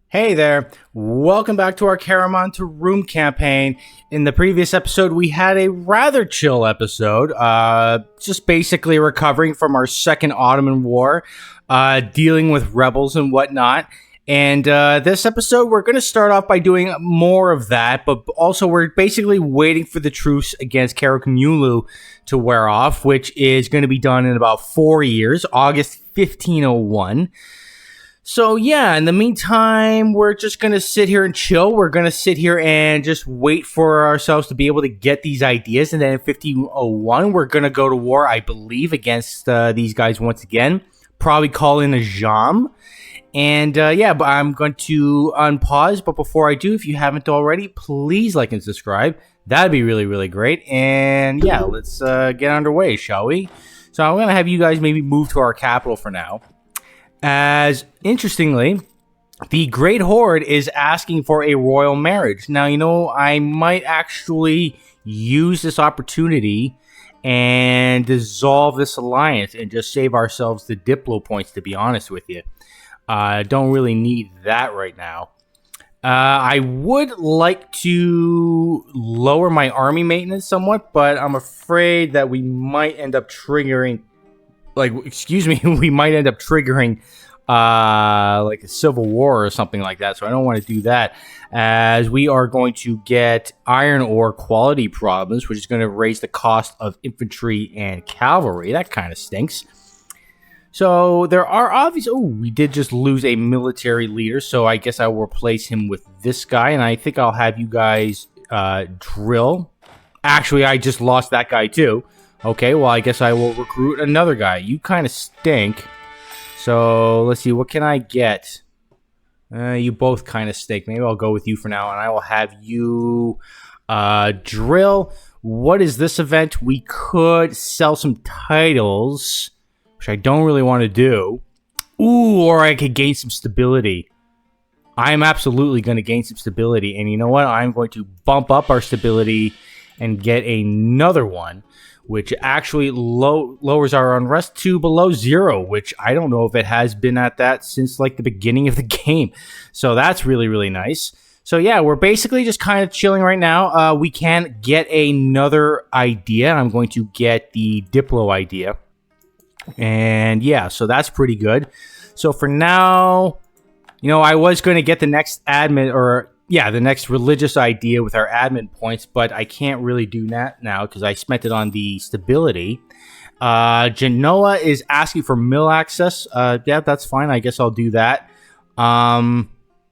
Hey there, welcome back to our Karaman to Room campaign. In the previous episode, we had a rather chill episode, just basically recovering from our second Ottoman War, dealing with rebels and whatnot. And this episode, we're going to start off by doing more of that, but also we're basically waiting for the truce against Karaman to wear off, which is going to be done in about 4 years, August 1501. So yeah, in the meantime, we're just going to sit here and chill. We're going to sit here and just wait for ourselves to be able to get these ideas. And then in 1501, we're going to go to war, I believe, against these guys once again. Probably call in a jam. And yeah, but I'm going to unpause. But before I do, if you haven't already, please like and subscribe. That'd be really, really great. And yeah, let's get underway, shall we? So I'm going to have you guys maybe move to our capital for now. As interestingly, the Great Horde is asking for a royal marriage. Now, I might actually use this opportunity and dissolve this alliance and just save ourselves the Diplo points, to be honest with you. Don't really need that right now. I would like to lower my army maintenance somewhat, but I'm afraid that we might end up triggering... we might end up triggering like a civil war or something like that. So I don't want to do that, as we are going to get iron ore quality problems, which is going to raise the cost of infantry and cavalry. That kind of stinks. So there are obvious... Oh, we did just lose a military leader, so I guess I will replace him with this guy, and I think I'll have you guys drill. Actually, I just lost that guy too. Okay, well, I guess I will recruit another guy. You kind of stink. So, let's see. What can I get? You both kind of stink. Maybe I'll go with you for now, and I will have you drill. What is this event? We could sell some titles, which I don't really want to do. Ooh, or I could gain some stability. I'm absolutely going to gain some stability. And you know what? I'm going to bump up our stability and get another one, which actually lowers our unrest to below 0, which I don't know if it has been at that since like the beginning of the game. So that's really, really nice. So yeah, we're basically just kind of chilling right now. We can get another idea. I'm going to get the Diplo idea. And yeah, so that's pretty good. So for now, I was going to get the next admin the next religious idea with our admin points, but I can't really do that now because I spent it on the stability. Genoa is asking for mill access. Yeah, that's fine. I guess I'll do that. And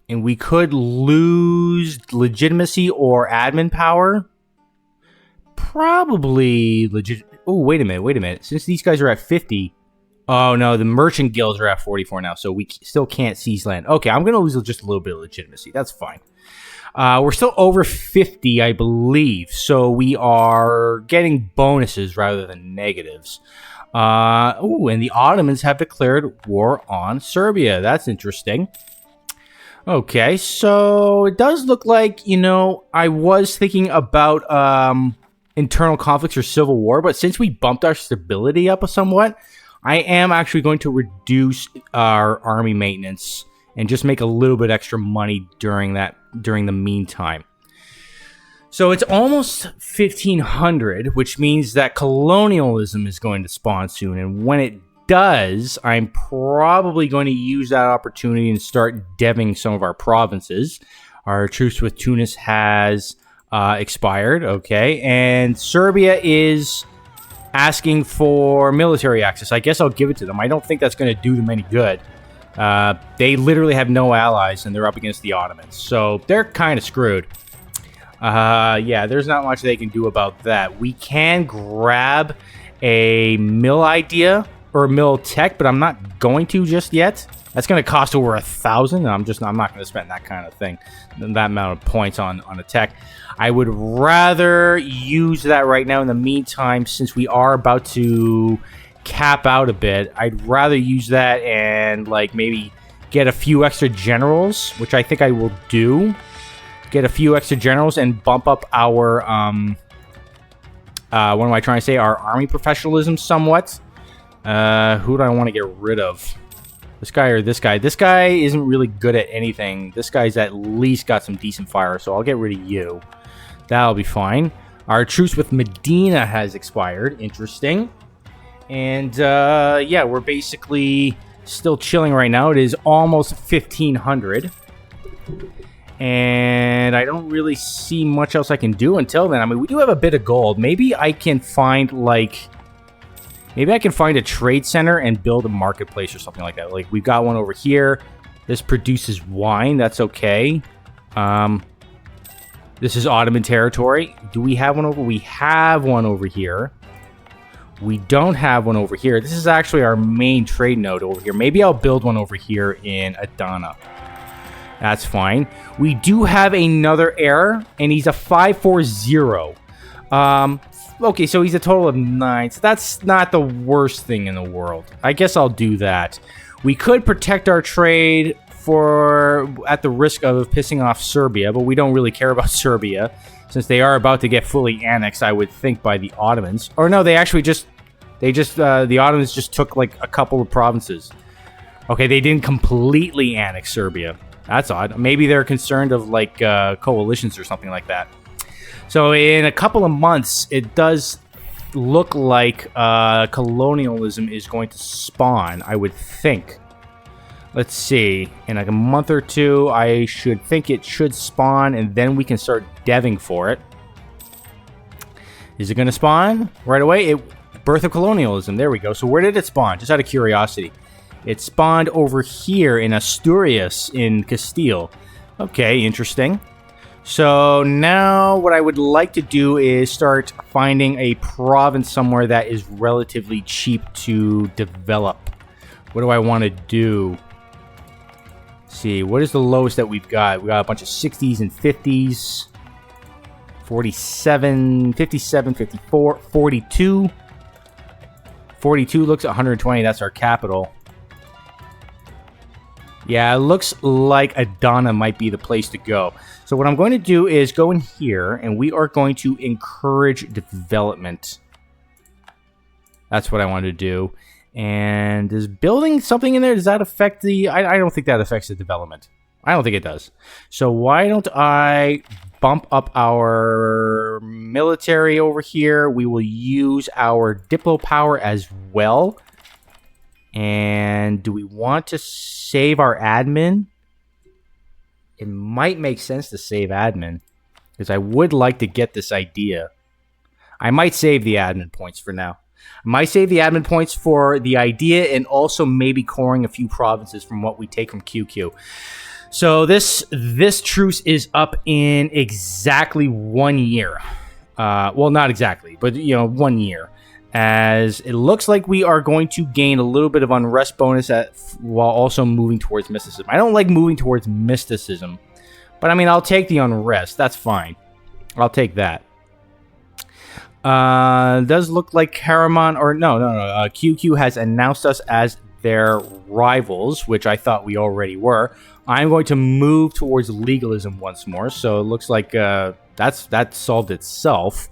we could lose legitimacy or admin power. Probably legit. Oh, wait a minute. Since these guys are at 50... Oh, no, the merchant guilds are at 44 now, so we still can't seize land. Okay, I'm going to lose just a little bit of legitimacy. That's fine. We're still over 50, I believe, so we are getting bonuses rather than negatives. And the Ottomans have declared war on Serbia. That's interesting. Okay, so it does look like, I was thinking about internal conflicts or civil war, but since we bumped our stability up somewhat, I am actually going to reduce our army maintenance and just make a little bit extra money during the meantime. So it's almost 1500, which means that colonialism is going to spawn soon. And when it does, I'm probably going to use that opportunity and start deving some of our provinces. Our truce with Tunis has expired, okay? And Serbia is asking for military access. I guess I'll give it to them. I don't think that's going to do them any good. They literally have no allies, and they're up against the Ottomans. So they're kind of screwed. Yeah, there's not much they can do about that. We can grab a mill idea or a mill tech, but I'm not going to just yet. That's going to cost over 1,000, and I'm not going to spend that kind of thing, that amount of points on a tech. I would rather use that right now. In the meantime, since we are about to cap out a bit, I'd rather use that and maybe get a few extra generals, which I think I will do. Get a few extra generals and bump up our what am I trying to say? Our army professionalism somewhat. Who do I want to get rid of? This guy or this guy? This guy isn't really good at anything. This guy's at least got some decent fire, so I'll get rid of you. That'll be fine. Our truce with Medina has expired. Interesting. And, yeah, we're basically still chilling right now. It is almost 1500. And I don't really see much else I can do until then. I mean, we do have a bit of gold. Maybe I can find, like... Maybe I can find a trade center and build a marketplace or something like that. Like, we've got one over here. This produces wine. That's okay. This is Ottoman territory. Do we have one over? We have one over here. We don't have one over here. This is actually our main trade node over here. Maybe I'll build one over here in Adana. That's fine. We do have another heir, and he's a 540. Okay, so he's a total of 9. So that's not the worst thing in the world. I guess I'll do that. We could protect our trade at the risk of pissing off Serbia, but we don't really care about Serbia since they are about to get fully annexed, I would think, by the Ottomans. Or no, the Ottomans just took like a couple of provinces. Okay, they didn't completely annex Serbia. That's odd. Maybe they're concerned of like coalitions or something like that. So in a couple of months, it does look like colonialism is going to spawn, I would think. Let's see. In like a month or two, I should think it should spawn, and then we can start deving for it. Is it going to spawn right away? Birth of colonialism. There we go. So where did it spawn? Just out of curiosity. It spawned over here in Asturias in Castile. Okay, interesting. So now what I would like to do is start finding a province somewhere that is relatively cheap to develop. What do I want to do? Let's see, what is the lowest that we've got? We got a bunch of 60s and 50s. 47, 57, 54, 42. 42 looks at 120. That's our capital. Yeah, it looks like Adana might be the place to go. So what I'm going to do is go in here, and we are going to encourage development. That's what I want to do. And is building something in there, does that affect the... I don't think that affects the development. I don't think it does. So why don't I bump up our military over here? We will use our Diplo power as well. And do we want to save our admin? It might make sense to save admin, because I would like to get this idea. I might save the admin points for now. I might save the admin points for the idea, and also maybe coring a few provinces from what we take from QQ. So this truce is up in exactly 1 year. Well, not exactly, but 1 year. As it looks like we are going to gain a little bit of unrest bonus while also moving towards mysticism. I don't like moving towards mysticism, but I mean, I'll take the unrest. That's fine. I'll take that. Does look like Karaman, or no. QQ has announced us as their rivals, which I thought we already were. I'm going to move towards legalism once more, so it looks like that solved itself.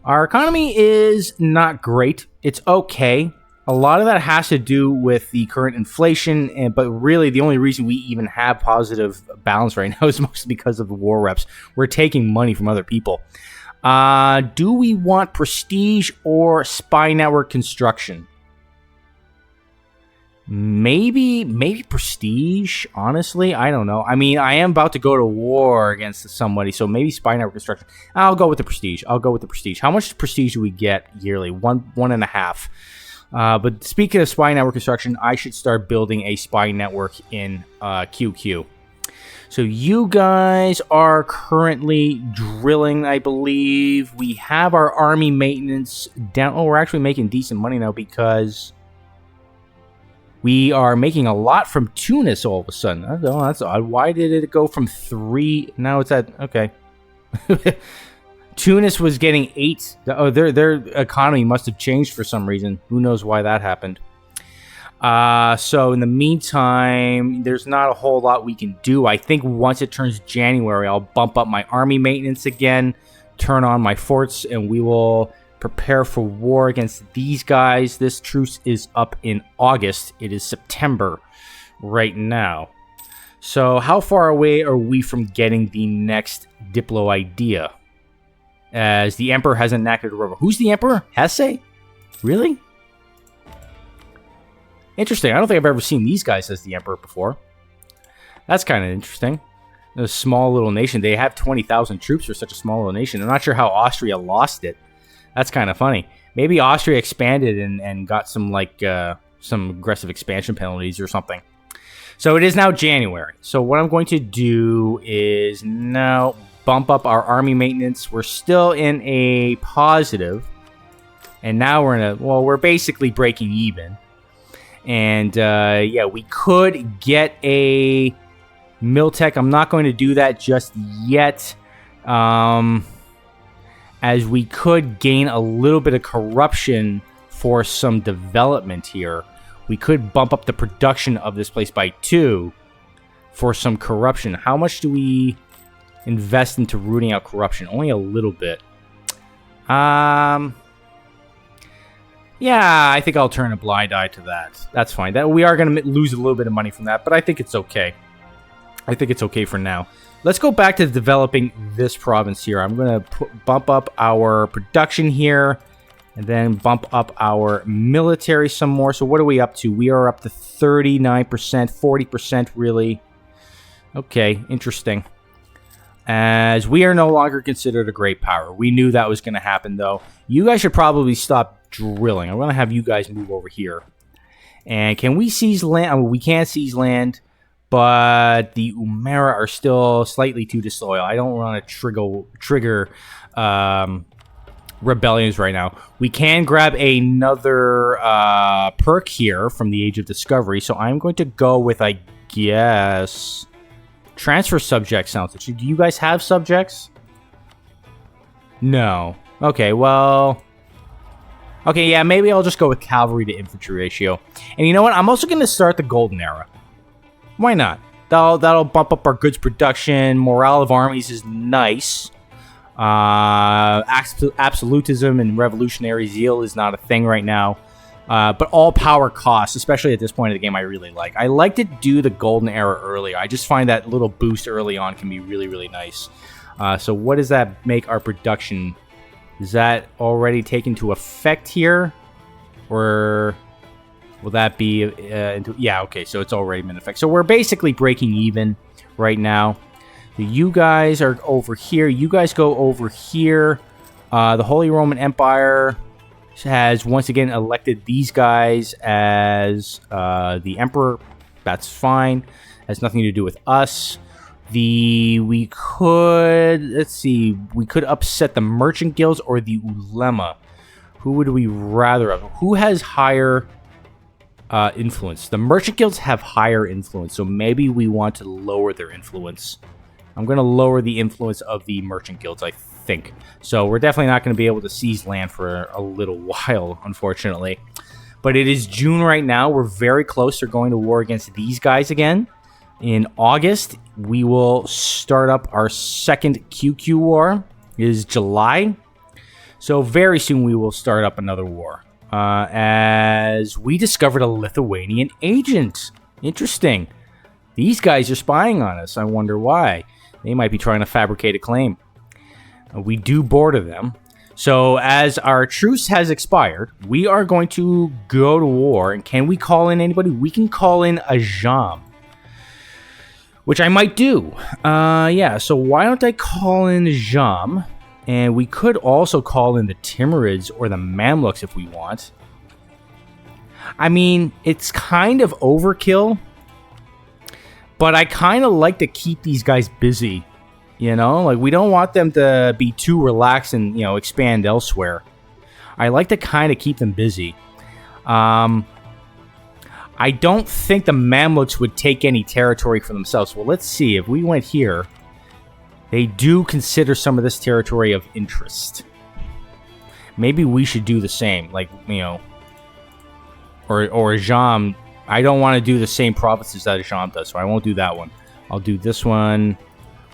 Our economy is not great. It's okay. A lot of that has to do with the current inflation, but really the only reason we even have positive balance right now is mostly because of the war reps. We're taking money from other people. Do we want prestige or spy network construction? Maybe prestige, honestly. I don't know. I mean, I am about to go to war against somebody, so maybe spy network construction. I'll go with the prestige. How much prestige do we get yearly? 1.5. But speaking of spy network construction, I should start building a spy network in QQ. So you guys are currently drilling, I believe. We have our army maintenance down. Oh, we're actually making decent money now because we are making a lot from Tunis all of a sudden. Oh, that's odd. Why did it go from 3? Now it's at... Okay. Tunis was getting 8. Oh, their economy must have changed for some reason. Who knows why that happened. So in the meantime, there's not a whole lot we can do. I think once it turns January, I'll bump up my army maintenance again, turn on my forts, and we will prepare for war against these guys. This truce is up in August. It is September. right now. So how far away are we from getting the next Diplo idea? As the Emperor hasn't enacted Europa. Who's the Emperor? Hesse? Really? Interesting. I don't think I've ever seen these guys as the Emperor before. That's kind of interesting. A small little nation. They have 20,000 troops for such a small little nation. I'm not sure how Austria lost it. That's kind of funny. Maybe Austria expanded and got some some aggressive expansion penalties or something. So it is now January. So what I'm going to do is now bump up our army maintenance. We're still in a positive. And now we're in a... Well, we're basically breaking even. And, yeah, we could get a Miltech. I'm not going to do that just yet. As we could gain a little bit of corruption for some development here. We could bump up the production of this place by 2 for some corruption. How much do we invest into rooting out corruption? Only a little bit. Yeah, I think I'll turn a blind eye to that. That's fine. We are going to lose a little bit of money from that, but I think it's okay. I think it's okay for now. Let's go back to developing this province here. I'm going to bump up our production here and then bump up our military some more. So what are we up to? We are up to 39%, 40% really. Okay, interesting. As we are no longer considered a great power. We knew that was going to happen, though. You guys should probably stop drilling. I'm going to have you guys move over here. And can we seize land? I mean, we can't seize land, but the Umera are still slightly too disloyal. I don't want to trigger rebellions right now. We can grab another perk here from the Age of Discovery, so I'm going to go with, I guess, transfer subject sounds. Do you guys have subjects? No. Okay, well... Okay, yeah, maybe I'll just go with cavalry to infantry ratio. And you know what? I'm also going to start the Golden Era. Why not? That'll bump up our goods production. Morale of armies is nice. Absolutism and revolutionary zeal is not a thing right now. But all power costs, especially at this point of the game, I really like. I like to do the Golden Era earlier. I just find that little boost early on can be really, really nice. So what does that make our production? Is that already taken into effect here? Or will that be... yeah, okay, so it's already been in effect. So we're basically breaking even right now. You guys are over here. You guys go over here. The Holy Roman Empire has once again elected these guys as the Emperor. That's fine. Has nothing to do with us. We could upset the Merchant Guilds or the Ulema. Who would we rather have? Who has higher influence? The Merchant Guilds have higher influence, so maybe we want to lower their influence. I'm going to lower the influence of the Merchant Guilds, I think. So we're definitely not going to be able to seize land for a little while, unfortunately. But it is June right now. We're very close to going to war against these guys again. In August, we will start up our second QQ war. It is July. So very soon we will start up another war. As we discovered a Lithuanian agent. Interesting. These guys are spying on us. I wonder why. They might be trying to fabricate a claim. We do border them. So as our truce has expired, we are going to go to war. And can we call in anybody? We can call in a Jam. Which I might do. Yeah, so why don't I call in Jam? And we could also call in the Timurids or the Mamluks if we want. I mean, it's kind of overkill. But I kind of like to keep these guys busy. You know? Like, we don't want them to be too relaxed and, you know, expand elsewhere. I like to kind of keep them busy. I don't think the Mamluks would take any territory for themselves. Well, let's see. If we went here, they do consider some of this territory of interest. Maybe we should do the same. Like, you know, or Jam. I don't want to do the same provinces that Jam does, so I won't do that one. I'll do this one.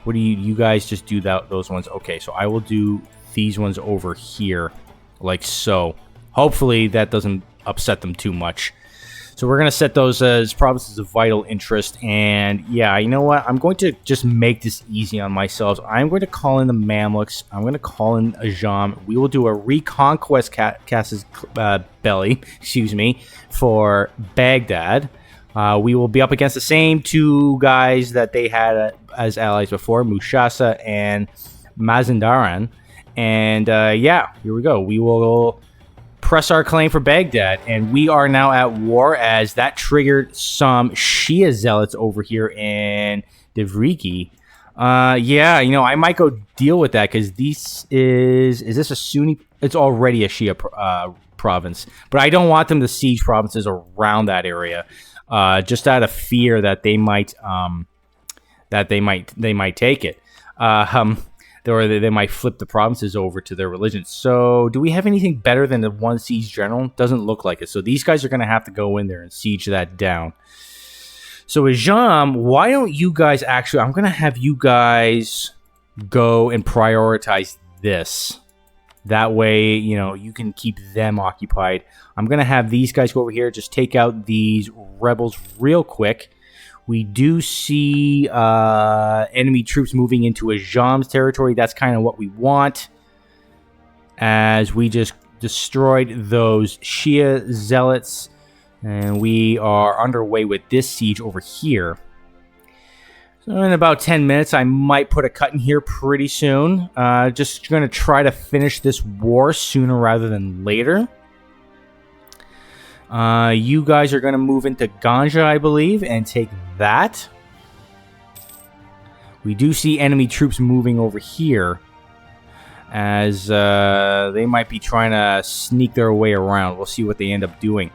What do you guys just do those ones? Okay, so I will do these ones over here, like so. Hopefully that doesn't upset them too much. So we're going to set those as provinces of vital interest. And yeah, you know what? I'm going to just make this easy on myself. I'm going to call in the Mamluks. I'm going to call in Ajam. We will do a reconquest Cass's belly, excuse me, for Baghdad. We will be up against the same two guys that they had as allies before, Mushasa and Mazandaran. And yeah, here we go. We will press our claim for Baghdad, and we are now at war, as that triggered some Shia zealots over here in Devriki. Yeah, you know, I might go deal with that, because this is this a Sunni? It's already a Shia province, but I don't want them to siege provinces around that area, just out of fear that they might take it. Or they might flip the provinces over to their religion. So do we have anything better than the one siege general? Doesn't look like it. So these guys are going to have to go in there and siege that down. So Ajam, why don't you guys actually... I'm going to have you guys go and prioritize this. That way, you know, you can keep them occupied. I'm going to have these guys go over here. Just take out these rebels real quick. We do see enemy troops moving into Ajam's territory. That's kind of what we want, as we just destroyed those Shia zealots. And we are underway with this siege over here. So in about 10 minutes, I might put a cut in here pretty soon. Just going to try to finish this war sooner rather than later. You guys are going to move into Ganja, I believe, and take that. We do see enemy troops moving over here, as they might be trying to sneak their way around. We'll see what they end up doing.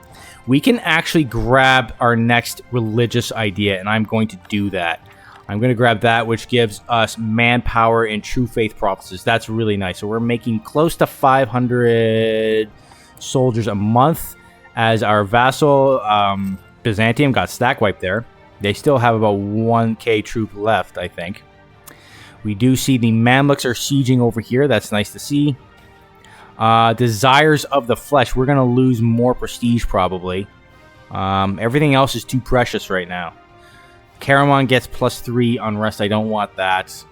We can actually grab our next religious idea, and I'm going to do that. I'm going to grab that, which gives us manpower in True Faith provinces. That's really nice. So we're making close to 500 soldiers a month. As our vassal, Byzantium, got stack wiped there. They still have about 1k troop left, I think. We do see the Mamluks are sieging over here. That's nice to see. Desires of the Flesh. We're going to lose more prestige, probably. Everything else is too precious right now. Karaman gets +3 unrest. I don't want that.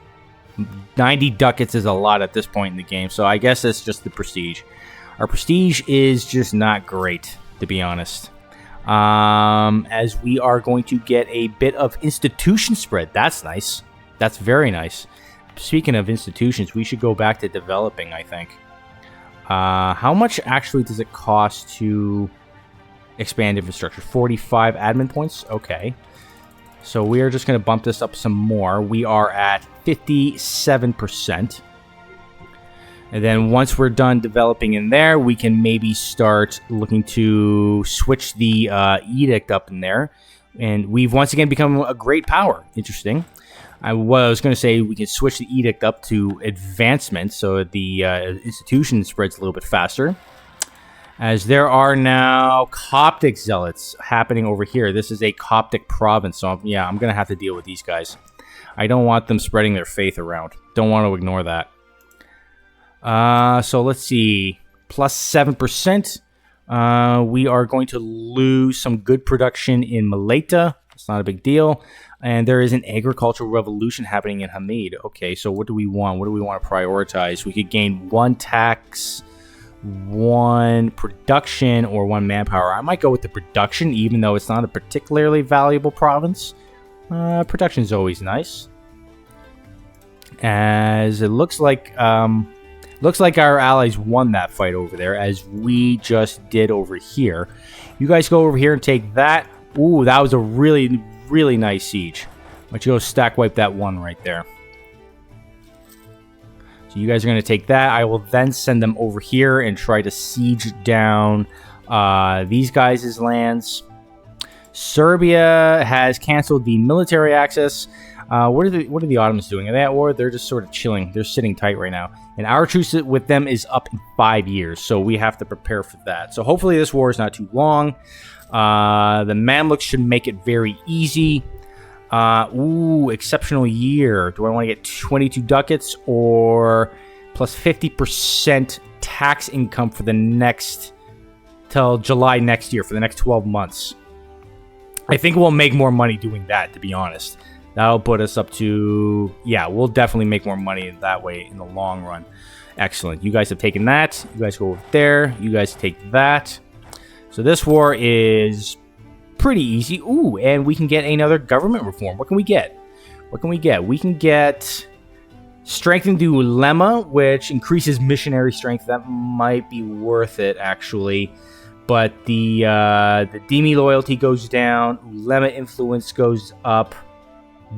90 ducats is a lot at this point in the game, so I guess it's just the prestige. Our prestige is just not great, to be honest. As we are going to get a bit of institution spread. That's nice. That's very nice. Speaking of institutions, we should go back to developing, I think. How much actually does it cost to expand infrastructure? 45 admin points? Okay. So we are just going to bump this up some more. We are at 57%. And then once we're done developing in there, we can maybe start looking to switch the edict up in there. And we've once again become a great power. Interesting. I was going to say we can switch the edict up to advancement so the institution spreads a little bit faster. As there are now Coptic zealots happening over here. This is a Coptic province, so yeah, I'm going to have to deal with these guys. I don't want them spreading their faith around. Don't want to ignore that. So let's see. +7%. We are going to lose some good production in Malaita. It's not a big deal. And there is an agricultural revolution happening in Hamid. Okay, so what do we want? What do we want to prioritize? We could gain 1 tax, 1 production, or 1 manpower. I might go with the production, even though it's not a particularly valuable province. Production is always nice. As it looks like our allies won that fight over there, as we just did over here. You guys go over here and take that. Ooh, that was a really, really nice siege. But you go stack wipe that one right there. So you guys are going to take that. I will then send them over here and try to siege down these guys' lands. Serbia has canceled the military access. What are the Ottomans doing? Are they at war? They're just sort of chilling. They're sitting tight right now. And our truce with them is up in 5 years, so we have to prepare for that. So hopefully this war is not too long. The Mamluks should make it very easy. Ooh, exceptional year. Do I want to get 22 ducats or plus 50% tax income for the next, till July next year, for the next 12 months? I think we'll make more money doing that, to be honest. That'll put us up to... Yeah, we'll definitely make more money that way in the long run. Excellent. You guys have taken that. You guys go over there. You guys take that. So this war is pretty easy. Ooh, and we can get another government reform. What can we get? What can we get? We can get strengthened ulema, which increases missionary strength. That might be worth it, actually. But the dhimmi loyalty goes down. Ulema influence goes up.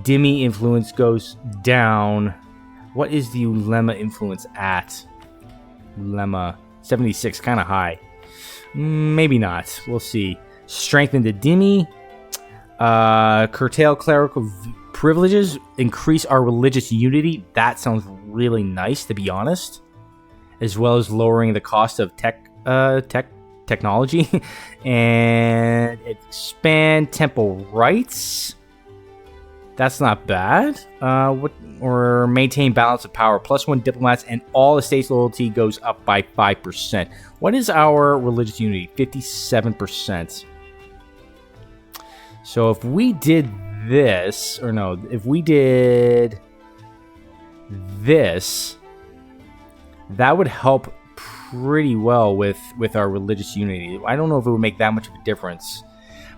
Dhimmi influence goes down. What is the ulema influence at? Ulema 76, kind of high. Maybe not. We'll see. Strengthen the dhimmi. Curtail clerical privileges. Increase our religious unity. That sounds really nice, to be honest. As well as lowering the cost of technology. And expand temple rights. That's not bad. Or maintain balance of power. +1 diplomats and all estates loyalty goes up by 5%. What is our religious unity? 57%. So if we did this, or no, if we did this, that would help pretty well with our religious unity. I don't know if it would make that much of a difference.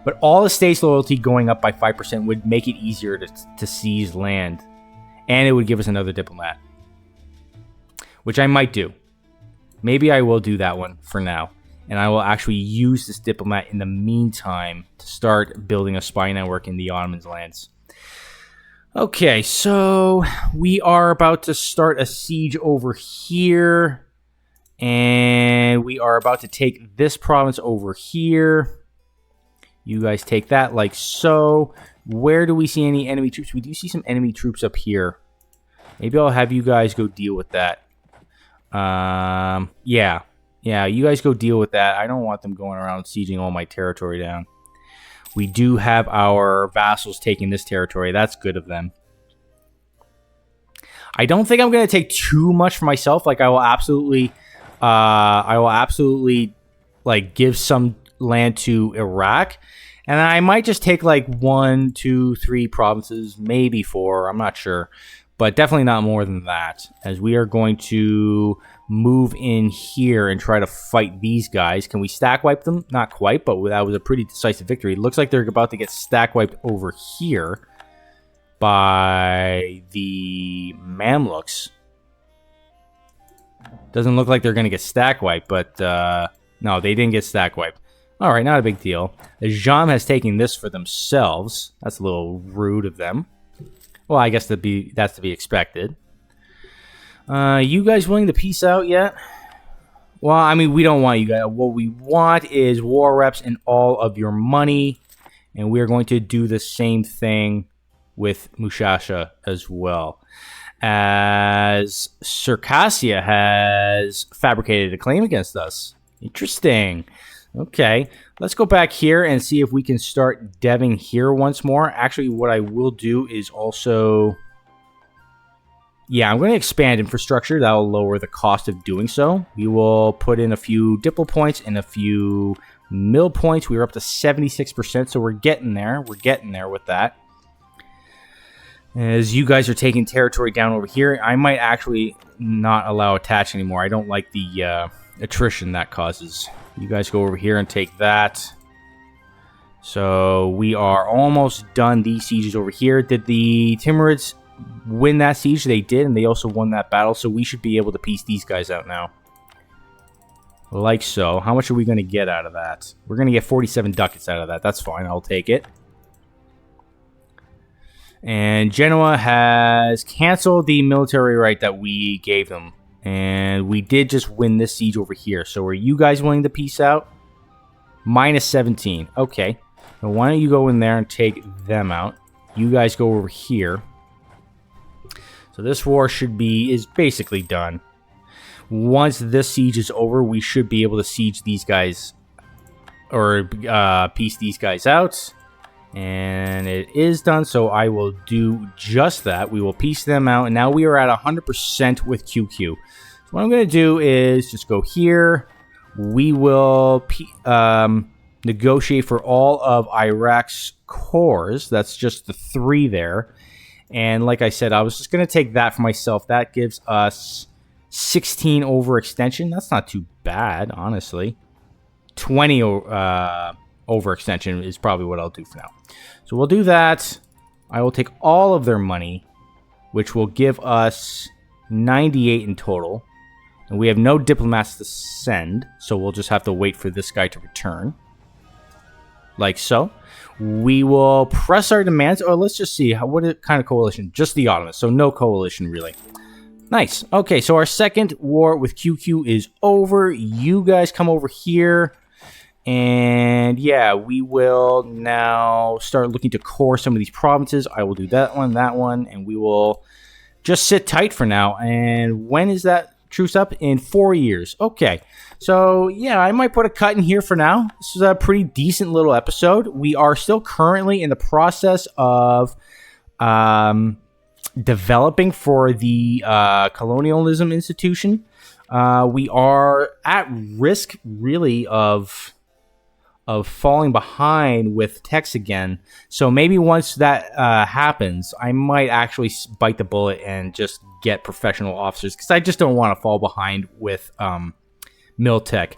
But all estates loyalty going up by 5% would make it easier to seize land. And it would give us another diplomat. Which I might do. Maybe I will do that one for now. And I will actually use this diplomat in the meantime to start building a spy network in the Ottomans' lands. Okay, so we are about to start a siege over here. And we are about to take this province over here. You guys take that like so. Where do we see any enemy troops? We do see some enemy troops up here. Maybe I'll have you guys go deal with that. Yeah, you guys go deal with that. I don't want them going around sieging all my territory down. We do have our vassals taking this territory. That's good of them. I don't think I'm going to take too much for myself. Like, I will absolutely like give some land to Iraq, and I might just take like 1, 2, 3 provinces, maybe 4. I'm not sure, but definitely not more than that, as we are going to move in here and try to fight these guys. Can we stack wipe them? Not quite, but that was a pretty decisive victory. It looks like they're about to get stack wiped over here by the Mamluks. Doesn't look like they're going to get stack wiped, but no, they didn't get stack wiped. All right, not a big deal. The Jam has taken this for themselves. That's a little rude of them. Well, I guess that's to be expected. You guys willing to peace out yet? Well, I mean, we don't want you guys. What we want is war reps and all of your money. And we're going to do the same thing with Mushasha as well. As Circassia has fabricated a claim against us. Interesting. Okay, let's go back here and see if we can start deving here once more. Actually, what I will do is also... Yeah, I'm going to expand infrastructure. That will lower the cost of doing so. We will put in a few diplo points and a few mill points. We are up to 76%, so we're getting there. We're getting there with that. As you guys are taking territory down over here, I might actually not allow attach anymore. I don't like the attrition that causes. You guys go over here and take that. So we are almost done these sieges over here. Did the Timurids win that siege? They did, and they also won that battle. So we should be able to piece these guys out now. Like so. How much are we going to get out of that? We're going to get 47 ducats out of that. That's fine. I'll take it. And Genoa has canceled the military right that we gave them. And we did just win this siege over here. So are you guys willing to peace out? Minus 17. Okay. Now why don't you go in there and take them out? You guys go over here. So this war is basically done. Once this siege is over, we should be able to siege these guys. Or piece these guys out. And it is done, so I will do just that. We will piece them out, and now we are at 100% with QQ. So what I'm going to do is just go here. We will... negotiate for all of Iraq's cores. That's just the 3 there. And like I said, I was just going to take that for myself. That gives us 16 overextension. That's not too bad, honestly. 20 overextension is probably what I'll do for now. So we'll do that. I will take all of their money, which will give us 98 in total. And we have no diplomats to send, so we'll just have to wait for this guy to return. Like so. We will press our demands. Oh, let's just see. What kind of coalition? Just the Ottomans, so no coalition, really. Nice. Okay, so our second war with QQ is over. You guys come over here. And yeah, we will now start looking to core some of these provinces. I will do that one, and we will just sit tight for now. And when is that truce up? In 4 years. Okay. So, yeah, I might put a cut in here for now. This is a pretty decent little episode. We are still currently in the process of developing for the colonialism institution. We are at risk, really, of falling behind with techs again. So maybe once that happens, I might actually bite the bullet and just get professional officers, because I just don't want to fall behind with Miltech.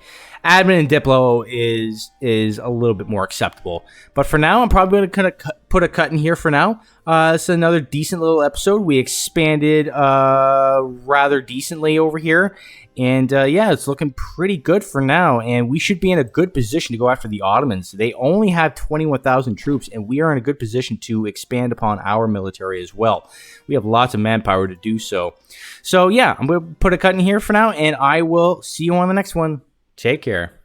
Admin and Diplo is a little bit more acceptable. But for now, I'm probably going to put a cut in here for now. This is another decent little episode. We expanded rather decently over here. And yeah, it's looking pretty good for now. And we should be in a good position to go after the Ottomans. They only have 21,000 troops, and we are in a good position to expand upon our military as well. We have lots of manpower to do so. So yeah, I'm going to put a cut in here for now, and I will see you on the next one. Take care.